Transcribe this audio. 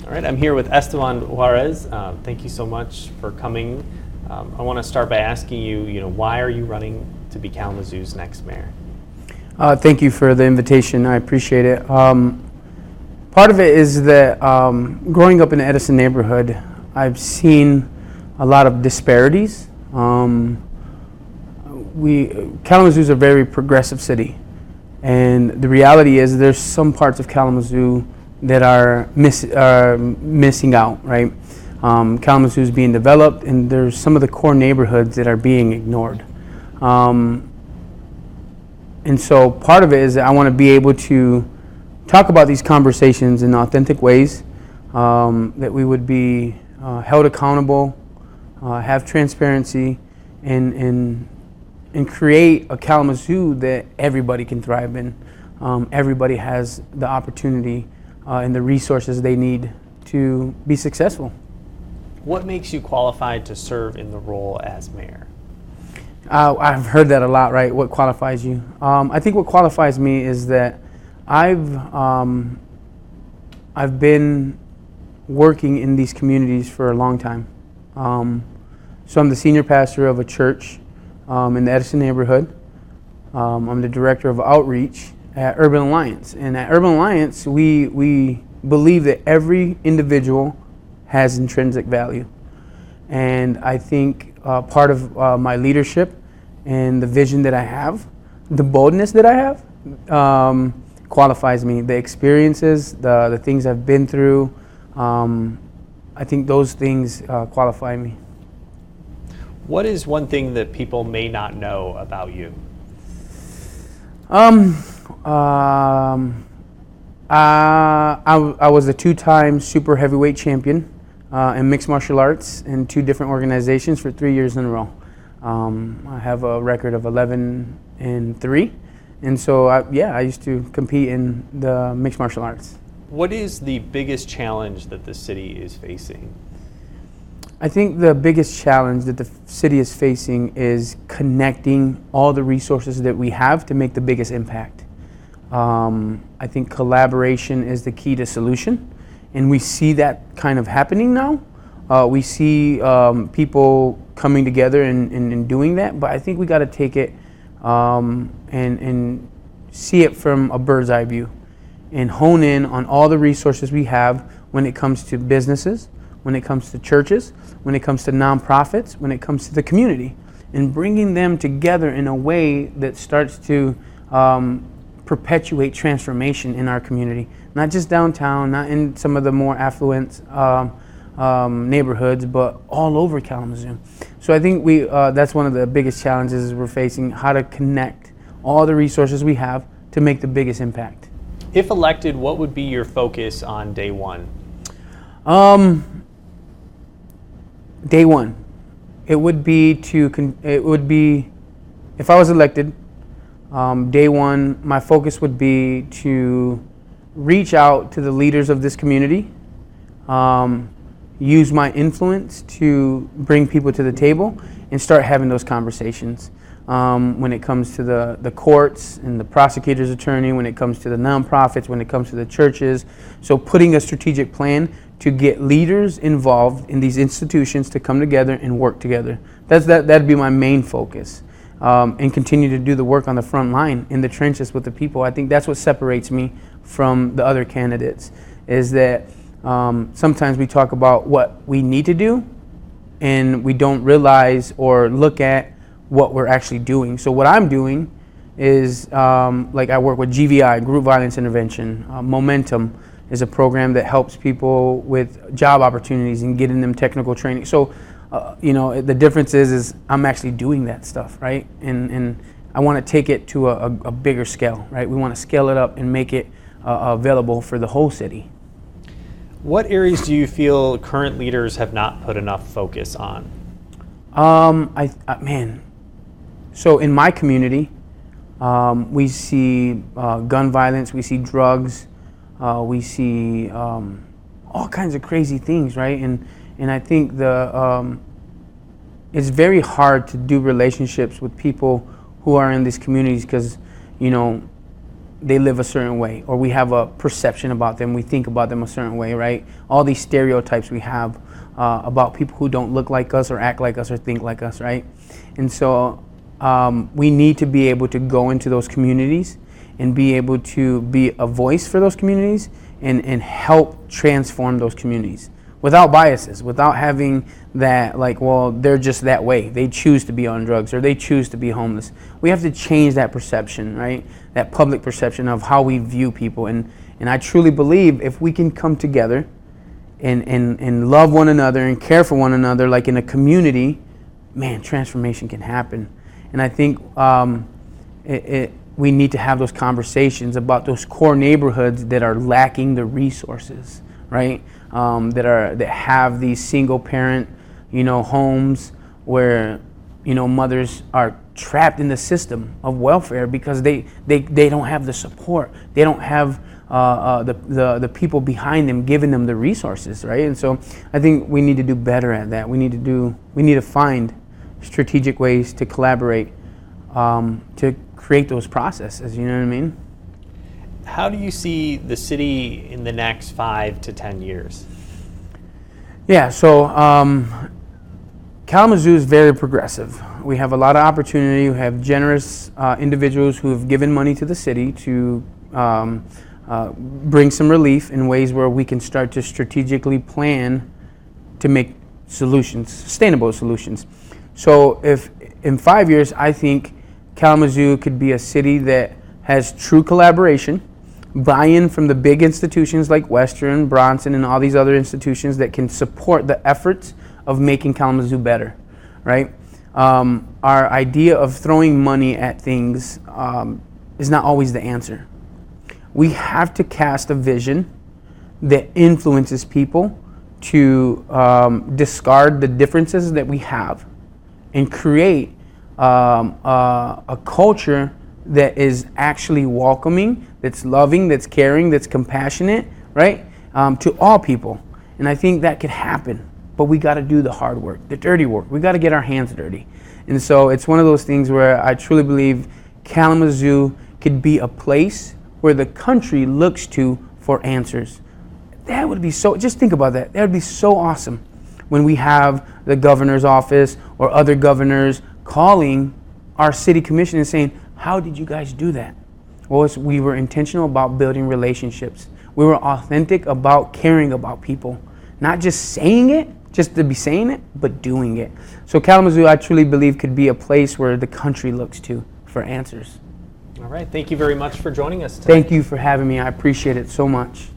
All right, I'm here with Esteven Juarez. Thank you so much for coming. I want to start by asking you, why are you running to be Kalamazoo's next mayor? Thank you for the invitation. I appreciate it. Part of it is that growing up in the Edison neighborhood, I've seen a lot of disparities. Kalamazoo is a very progressive city, and the reality is there's some parts of Kalamazoo that are missing out, right? Kalamazoo is being developed, and there's some of the core neighborhoods that are being ignored. And so part of it is that I want to be able to talk about these conversations in authentic ways, that we would be held accountable, have transparency, and create a Kalamazoo that everybody can thrive in. Everybody has the opportunity and the resources they need to be successful. What makes you qualified to serve in the role as mayor? I've heard that a lot, right? What qualifies you? I think what qualifies me is that I've been working in these communities for a long time. So I'm the senior pastor of a church in the Edison neighborhood. I'm the director of outreach at Urban Alliance. And at Urban Alliance, we believe that every individual has intrinsic value. And I think part of my leadership and the vision that I have, the boldness that I have, qualifies me. The experiences, the things I've been through, I think those things qualify me. What is one thing that people may not know about you? I was a two-time super heavyweight champion in mixed martial arts in 2 different organizations for 3 years in a row. I have a record of 11-3, and so I used to compete in the mixed martial arts. What is the biggest challenge that the city is facing? I think the biggest challenge that the city is facing is connecting all the resources that we have to make the biggest impact. I think collaboration is the key to solution, and we see that kind of happening now. We see people coming together and doing that, but I think we got to take it and see it from a bird's eye view and hone in on all the resources we have when it comes to businesses, when it comes to churches, when it comes to nonprofits, when it comes to the community, and bringing them together in a way that starts to perpetuate transformation in our community. Not just downtown, not in some of the more affluent neighborhoods, but all over Kalamazoo. So I think that's one of the biggest challenges we're facing, how to connect all the resources we have to make the biggest impact. If elected, what would be your focus on day one? Day one, it would be if I was elected, day one, my focus would be to reach out to the leaders of this community, use my influence to bring people to the table and start having those conversations. When it comes to the courts and the prosecutor's attorney, when it comes to the nonprofits, when it comes to the churches. So putting a strategic plan to get leaders involved in these institutions to come together and work together. That'd be my main focus. And continue to do the work on the front line, in the trenches with the people. I think that's what separates me from the other candidates, is that sometimes we talk about what we need to do and we don't realize or look at what we're actually doing. So what I'm doing is, like I work with GVI, Group Violence Intervention. Momentum is a program that helps people with job opportunities and getting them technical training. So, the difference is I'm actually doing that stuff, right? And I want to take it to a bigger scale, right? We want to scale it up and make it available for the whole city. What areas do you feel current leaders have not put enough focus on? So in my community, we see gun violence, we see drugs, we see all kinds of crazy things, right? And I think it's very hard to do relationships with people who are in these communities because, they live a certain way, or we have a perception about them, we think about them a certain way, right? All these stereotypes we have about people who don't look like us or act like us or think like us, right? And so we need to be able to go into those communities and be able to be a voice for those communities and help transform those communities without biases, without having that, like, well, they're just that way. They choose to be on drugs or they choose to be homeless. We have to change that perception, right? That public perception of how we view people. And I truly believe if we can come together and love one another and care for one another, like in a community, man, transformation can happen. And I think we need to have those conversations about those core neighborhoods that are lacking the resources, right? That have these single parent, homes where, mothers are trapped in the system of welfare because they don't have the support. They don't have the people behind them giving them the resources, right? And so I think we need to do better at that. We need to find strategic ways to collaborate to create those processes, you know what I mean? How do you see the city in the next 5 to 10 years? Yeah, so Kalamazoo is very progressive. We have a lot of opportunity. We have generous individuals who have given money to the city to bring some relief in ways where we can start to strategically plan to make solutions, sustainable solutions. So if in 5 years, I think Kalamazoo could be a city that has true collaboration, buy-in from the big institutions like Western, Bronson, and all these other institutions that can support the efforts of making Kalamazoo better, right? Our idea of throwing money at things is not always the answer. We have to cast a vision that influences people to discard the differences that we have and create a culture that is actually welcoming, that's loving, that's caring, that's compassionate, right? To all people. And I think that could happen. But we got to do the hard work, the dirty work. We got to get our hands dirty. And so it's one of those things where I truly believe Kalamazoo could be a place where the country looks to for answers. That would be so, just think about that. That would be so awesome when we have the governor's office or other governors calling our city commission and saying, how did you guys do that? Well, we were intentional about building relationships. We were authentic about caring about people. Not just saying it, just to be saying it, but doing it. So Kalamazoo, I truly believe, could be a place where the country looks to for answers. All right. Thank you very much for joining us today. Thank you for having me. I appreciate it so much.